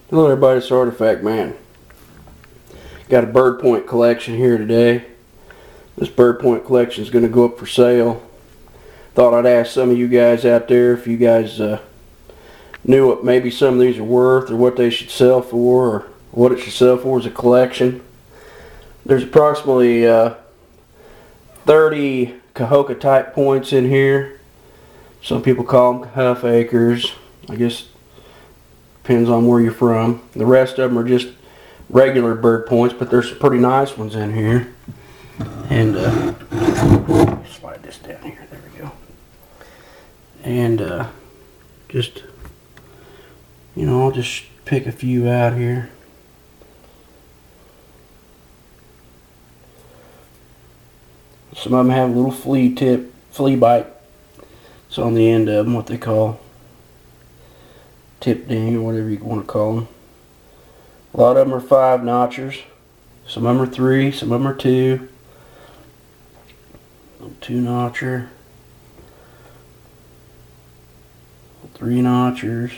Hello everybody, it's Artifactman. Got a bird point collection here today. This bird point collection is going to go up for sale. Thought I'd ask some of you guys out there if you guys knew what maybe some of these are worth or what they should sell for or what it should sell for as a collection. There's approximately 30 Cahokia type points in here. Some people call them half acres. I guess depends on where you're from. The rest of them are just regular bird points, but there's some pretty nice ones in here. And slide this down here. There we go. And just, you know, I'll just pick a few out here. Some of them have a little flea bite. It's on the end of them, what they call tip ding or whatever you want to call them. A lot of them are 5 notchers. Some of them are 3, some of them are 2. 2 notcher. 3 notchers.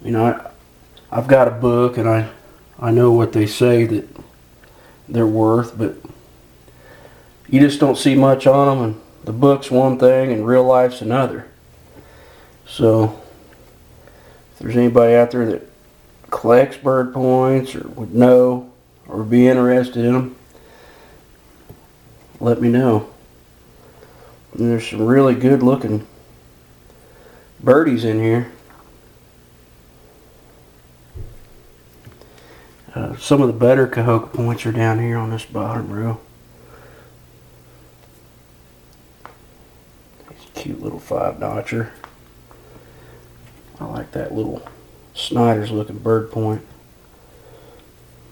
You know, I've got a book and I know what they say that they're worth, but you just don't see much on them, and the book's one thing and real life's another. So if there's anybody out there that collects bird points or would know or be interested in them, let me know. And there's some really good looking birdies in here. Some of the better Cahokia points are down here on this bottom row. Cute little 5 notcher. I like that little Snyder's looking bird point.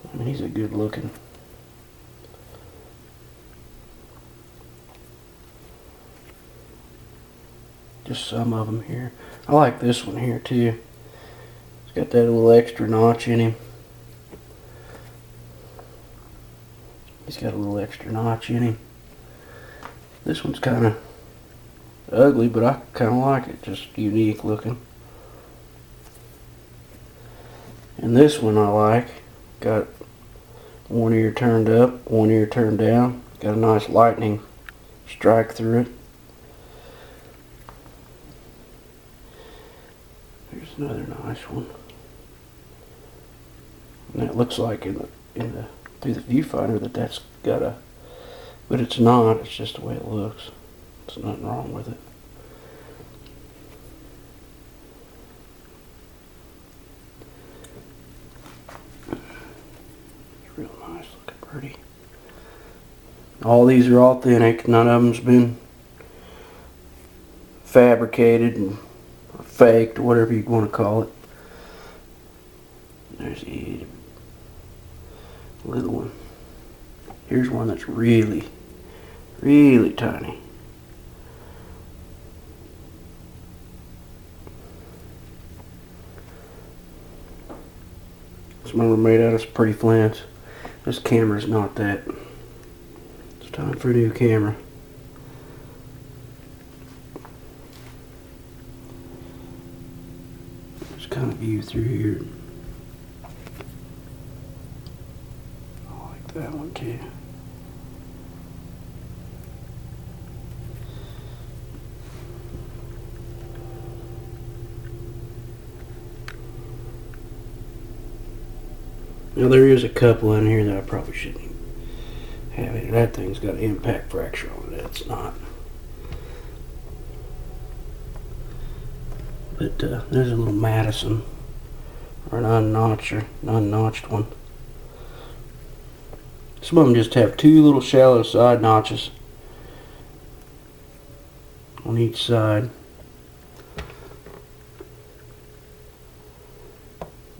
I mean, he's a good looking. Just some of them here. I like this one here too. It's got that little extra notch in him. He's got a little extra notch in him. This one's kind of ugly, but I kind of like it. Just unique looking. And this one I like. Got one ear turned up, one ear turned down. Got a nice lightning strike through it. There's another nice one. And that looks like in the through the viewfinder that's got a, but it's not. It's just the way it looks. There's nothing wrong with it. It's real nice looking birdie. All these are authentic. None of them's been fabricated and faked, or whatever you want to call it. There's a little one. Here's one that's really, really tiny. Some of them are made out of spray flint. This camera's not that. It's time for a new camera. Just kind of view through here. I like that one too. Now there is a couple in here that I probably shouldn't have it. That thing's got an impact fracture on it. It's not. But there's a little Madison, or an unnotched one. Some of them just have 2 little shallow side notches on each side.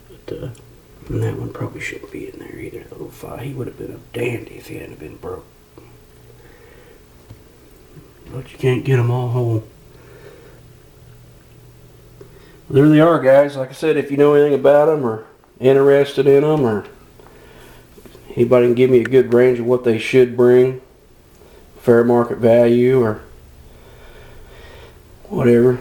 But and that one probably shouldn't be in there either. The little 5, he would have been a dandy if he hadn't been broke. But you can't get them all whole. Well, there they are, guys. Like I said, if you know anything about them or interested in them, or anybody can give me a good range of what they should bring, fair market value or whatever,